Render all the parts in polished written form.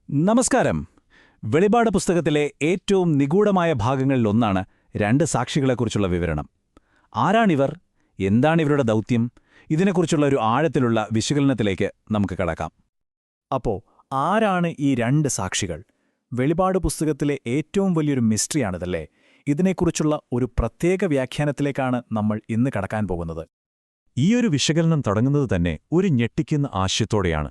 നമസ്കാരം. വെളിപാട് പുസ്തകത്തിലെ ഏറ്റവും നിഗൂഢമായ ഭാഗങ്ങളിലൊന്നാണ് രണ്ട് സാക്ഷികളെക്കുറിച്ചുള്ള വിവരണം. ആരാണിവർ? എന്താണിവരുടെ ദൗത്യം? ഇതിനെക്കുറിച്ചുള്ള ഒരു ആഴത്തിലുള്ള വിശകലനത്തിലേക്ക് നമുക്ക് കടക്കാം. അപ്പോ ആരാണ് ഈ രണ്ട് സാക്ഷികൾ? വെളിപാട് പുസ്തകത്തിലെ ഏറ്റവും വലിയൊരു മിസ്റ്ററിയാണിതല്ലേ? ഇതിനെക്കുറിച്ചുള്ള ഒരു പ്രത്യേക വ്യാഖ്യാനത്തിലേക്കാണ് നമ്മൾ ഇന്ന് കടക്കാൻ പോകുന്നത്. ഈയൊരു വിശകലനം തുടങ്ങുന്നത് തന്നെ ഒരു ഞെട്ടിക്കുന്ന ആശയത്തോടെയാണ്.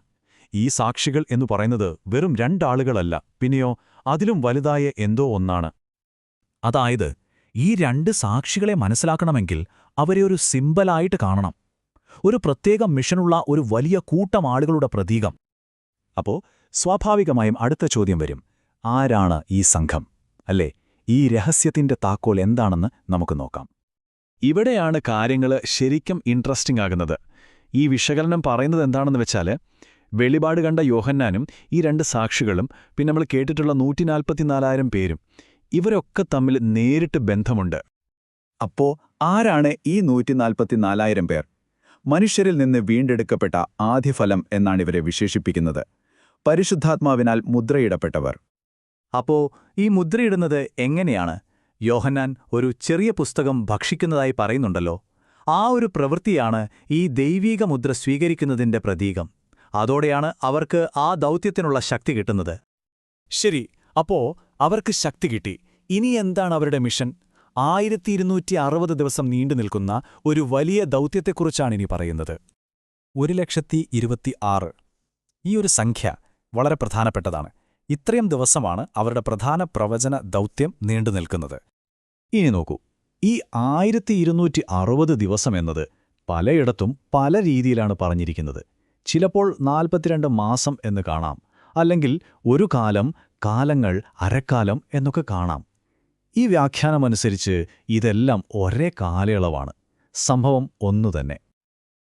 ഈ സാക്ഷികൾ എന്നു പറയുന്നത് വെറും രണ്ടാളുകളല്ല, പിന്നെയോ അതിലും വലുതായ എന്തോ ഒന്നാണ്. അതായത് ഈ രണ്ട് സാക്ഷികളെ മനസ്സിലാക്കണമെങ്കിൽ അവരെ ഒരു സിംബലായിട്ട് കാണണം. ഒരു പ്രത്യേക മിഷനുള്ള ഒരു വലിയ കൂട്ടം ആളുകളുടെ പ്രതീകം. അപ്പോ സ്വാഭാവികമായും അടുത്ത ചോദ്യം വരും, ആരാണ് ഈ സംഘം? അല്ലേ, ഈ രഹസ്യത്തിന്റെ താക്കോൽ എന്താണെന്ന് നമുക്ക് നോക്കാം. ഇവിടെയാണ് കാര്യങ്ങൾ ശരിക്കും ഇൻട്രസ്റ്റിംഗ് ആകുന്നത്. ഈ വിശകലനം പറയുന്നത് എന്താണെന്ന് വെച്ചാൽ, വെളിപാട് കണ്ട യോഹന്നാനും ഈ രണ്ട് സാക്ഷികളും പിന്നെ നമ്മൾ കേട്ടിട്ടുള്ള 144,000 പേരും ഇവരൊക്കെ തമ്മിൽ നേരിട്ട് ബന്ധമുണ്ട്. അപ്പോ ആരാണ് ഈ 144,000 പേർ? മനുഷ്യരിൽ നിന്ന് വീണ്ടെടുക്കപ്പെട്ട ആദ്യഫലം എന്നാണിവരെ വിശേഷിപ്പിക്കുന്നത്. പരിശുദ്ധാത്മാവിനാൽ മുദ്രയിടപ്പെട്ടവർ. അപ്പോ ഈ മുദ്രയിടുന്നത് എങ്ങനെയാണ്? യോഹന്നാൻ ഒരു ചെറിയ പുസ്തകം ഭക്ഷിക്കുന്നതായി പറയുന്നുണ്ടല്ലോ. ആ ഒരു പ്രവൃത്തിയാണ് ഈ ദൈവീക മുദ്ര സ്വീകരിക്കുന്നതിന്റെ പ്രതീകം. അതോടെയാണ് അവർക്ക് ആ ദൗത്യത്തിനുള്ള ശക്തി കിട്ടുന്നത്. ശരി, അപ്പോ അവർക്ക് ശക്തി കിട്ടി. ഇനി എന്താണ് അവരുടെ മിഷൻ? 1260 ദിവസം നീണ്ടുനിൽക്കുന്ന ഒരു വലിയ ദൗത്യത്തെക്കുറിച്ചാണിനി പറയുന്നത്. 1,26,000. ഈ ഒരു സംഖ്യ വളരെ പ്രധാനപ്പെട്ടതാണ്. ഇത്രയും ദിവസമാണ് അവരുടെ പ്രധാന പ്രവചന ദൗത്യം നീണ്ടുനിൽക്കുന്നത്. ഇനി നോക്കൂ, ഈ 1260 ദിവസമെന്നത് പലയിടത്തും പല രീതിയിലാണ് പറഞ്ഞിരിക്കുന്നത്. ചിലപ്പോൾ 42 മാസം എന്ന് കാണാം, അല്ലെങ്കിൽ ഒരു കാലം, കാലങ്ങൾ, അരക്കാലം എന്നൊക്കെ കാണാം. ഈ വ്യാഖ്യാനമനുസരിച്ച് ഇതെല്ലാം ഒരേ കാലയളവാണ്. സംഭവം ഒന്നുതന്നെ.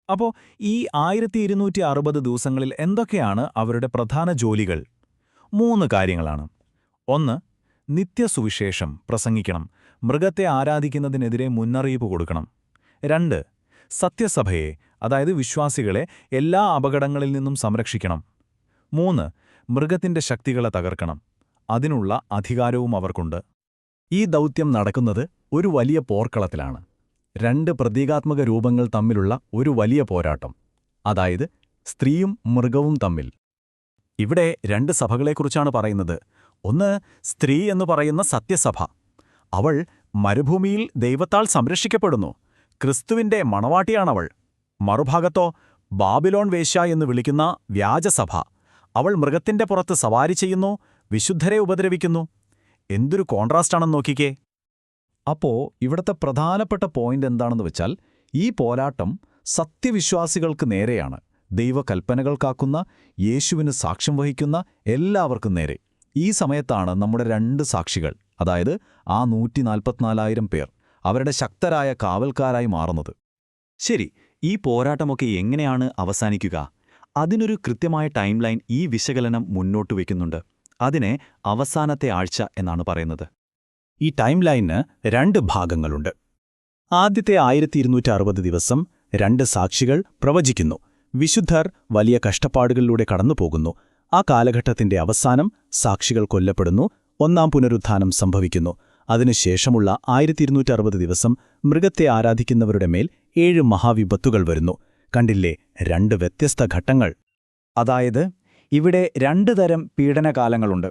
അപ്പോൾ ഈ 1260 ദിവസങ്ങളിൽ എന്തൊക്കെയാണ് അവരുടെ പ്രധാന ജോലികൾ? 3 കാര്യങ്ങളാണ്. 1. നിത്യസുവിശേഷം പ്രസംഗിക്കണം, മൃഗത്തെ ആരാധിക്കുന്നതിനെതിരെ മുന്നറിയിപ്പ് കൊടുക്കണം. 2. സത്യസഭയെ, അതായത് വിശ്വാസികളെ എല്ലാ അപകടങ്ങളിൽ നിന്നും സംരക്ഷിക്കണം. 3. മൃഗത്തിന്റെ ശക്തികളെ തകർക്കണം. അതിനുള്ള അധികാരവും അവർക്കുണ്ട്. ഈ ദൗത്യം നടക്കുന്നത് ഒരു വലിയ പോർക്കളത്തിലാണ്. 2 പ്രതീകാത്മക രൂപങ്ങൾ തമ്മിലുള്ള ഒരു വലിയ പോരാട്ടം, അതായത് സ്ത്രീയും മൃഗവും തമ്മിൽ. ഇവിടെ 2 സഭകളെക്കുറിച്ചാണ് പറയുന്നത്. ഒന്ന്, സ്ത്രീ എന്ന് പറയുന്ന സത്യസഭ. അവൾ മരുഭൂമിയിൽ ദൈവത്താൽ സംരക്ഷിക്കപ്പെടുന്നു. ക്രിസ്തുവിന്റെ മണവാട്ടിയാണവൾ. മറുഭാഗത്തോ ബാബിലോൺ വേശ്യ എന്ന് വിളിക്കുന്ന വ്യാജസഭ. അവൾ മൃഗത്തിന്റെ പുറത്ത് സവാരി ചെയ്യുന്നു, വിശുദ്ധരെ ഉപദ്രവിക്കുന്നു. എന്തൊരു കോൺട്രാസ്റ്റാണെന്ന് നോക്കിക്കേ. അപ്പോ ഇവിടത്തെ പ്രധാനപ്പെട്ട പോയിന്റ് എന്താണെന്ന് വെച്ചാൽ, ഈ പോരാട്ടം സത്യവിശ്വാസികൾക്ക് നേരെയാണ്. ദൈവകൽപ്പനകൾ കാക്കുന്ന, യേശുവിന് സാക്ഷ്യം വഹിക്കുന്ന എല്ലാവർക്കും നേരെ. ഈ സമയത്താണ് നമ്മുടെ 2 സാക്ഷികൾ, അതായത് ആ 144,000 പേർ, അവരുടെ ശക്തരായ കാവൽക്കാരായി മാറുന്നത്. ശരി, ഈ പോരാട്ടമൊക്കെ എങ്ങനെയാണ് അവസാനിക്കുക? അതിനൊരു കൃത്യമായ ടൈം ലൈൻ ഈ വിശകലനം മുന്നോട്ട് വയ്ക്കുന്നുണ്ട്. അതിനെ അവസാനത്തെ ആഴ്ച എന്നാണ് പറയുന്നത്. ഈ ടൈം ലൈനിന് 2 ഭാഗങ്ങളുണ്ട്. ആദ്യത്തെ 1260 ദിവസം 2 സാക്ഷികൾ പ്രവചിക്കുന്നു. വിശുദ്ധർ വലിയ കഷ്ടപ്പാടുകളിലൂടെ കടന്നുപോകുന്നു. ആ കാലഘട്ടത്തിന്റെ അവസാനം സാക്ഷികൾ കൊല്ലപ്പെടുന്നു. 1-ാം പുനരുത്ഥാനം സംഭവിക്കുന്നു. അതിനുശേഷമുള്ള 1260 ദിവസം മൃഗത്തെ ആരാധിക്കുന്നവരുടെ മേൽ 7 മഹാവിപത്തുകൾ വരുന്നു. കണ്ടില്ലേ, 2 വ്യത്യസ്ത ഘട്ടങ്ങൾ. അതായത് ഇവിടെ 2 തരം പീഡനകാലങ്ങളുണ്ട്.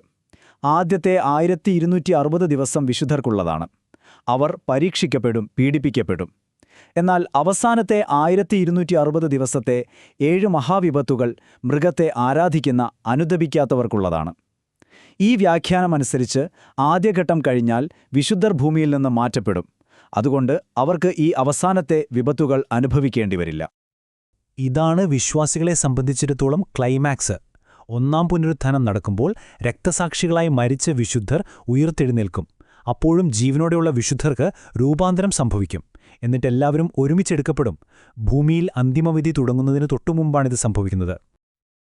ആദ്യത്തെ 1260 ദിവസം വിശുദ്ധർക്കുള്ളതാണ്. അവർ പരീക്ഷിക്കപ്പെടും, പീഡിപ്പിക്കപ്പെടും. എന്നാൽ അവസാനത്തെ 1260 ദിവസത്തെ 7 മഹാവിപത്തുകൾ മൃഗത്തെ ആരാധിക്കുന്ന അനുദപിക്കാത്തവർക്കുള്ളതാണ്. ഈ വ്യാഖ്യാനമനുസരിച്ച് ആദ്യഘട്ടം കഴിഞ്ഞാൽ വിശുദ്ധർ ഭൂമിയിൽ നിന്ന് മാറ്റപ്പെടും. അതുകൊണ്ട് അവർക്ക് ഈ അവസാനത്തെ വിപത്തുകൾ അനുഭവിക്കേണ്ടിവരില്ല. ഇതാണ് വിശ്വാസികളെ സംബന്ധിച്ചിടത്തോളം ക്ലൈമാക്സ്. 1-ാം പുനരുത്ഥാനം നടക്കുമ്പോൾ രക്തസാക്ഷികളായി മരിച്ച വിശുദ്ധർ ഉയിർത്തെഴുന്നേൽക്കും. അപ്പോഴും ജീവനോടെയുള്ള വിശുദ്ധർക്ക് രൂപാന്തരം സംഭവിക്കും. എന്നിട്ടെല്ലാവരും ഒരുമിച്ചെടുക്കപ്പെടും. ഭൂമിയിൽ അന്തിമവിധി തുടങ്ങുന്നതിന് തൊട്ടുമുമ്പാണിത് സംഭവിക്കുന്നത്.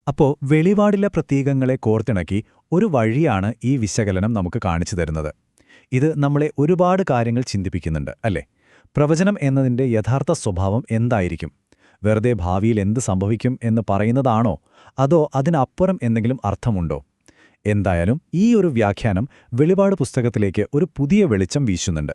അപ്പോൾ വെളിപാടിലെ പ്രതീകങ്ങളെ കോർത്തിണക്കി ഒരു വഴിയാണ് ഈ വിശകലനം നമുക്ക് കാണിച്ചു തരുന്നത്. ഇത് നമ്മളെ ഒരുപാട് കാര്യങ്ങൾ ചിന്തിപ്പിക്കുന്നുണ്ട്, അല്ലേ? പ്രവചനം എന്നതിൻ്റെ യഥാർത്ഥ സ്വഭാവം എന്തായിരിക്കും? വെറുതെ ഭാവിയിൽ എന്ത് സംഭവിക്കും എന്ന് പറയുന്നതാണോ, അതോ അതിനപ്പുറം എന്തെങ്കിലും അർത്ഥമുണ്ടോ? എന്തായാലും ഈ ഒരു വ്യാഖ്യാനം വെളിപാട് പുസ്തകത്തിലേക്ക് ഒരു പുതിയ വെളിച്ചം വീശുന്നുണ്ട്.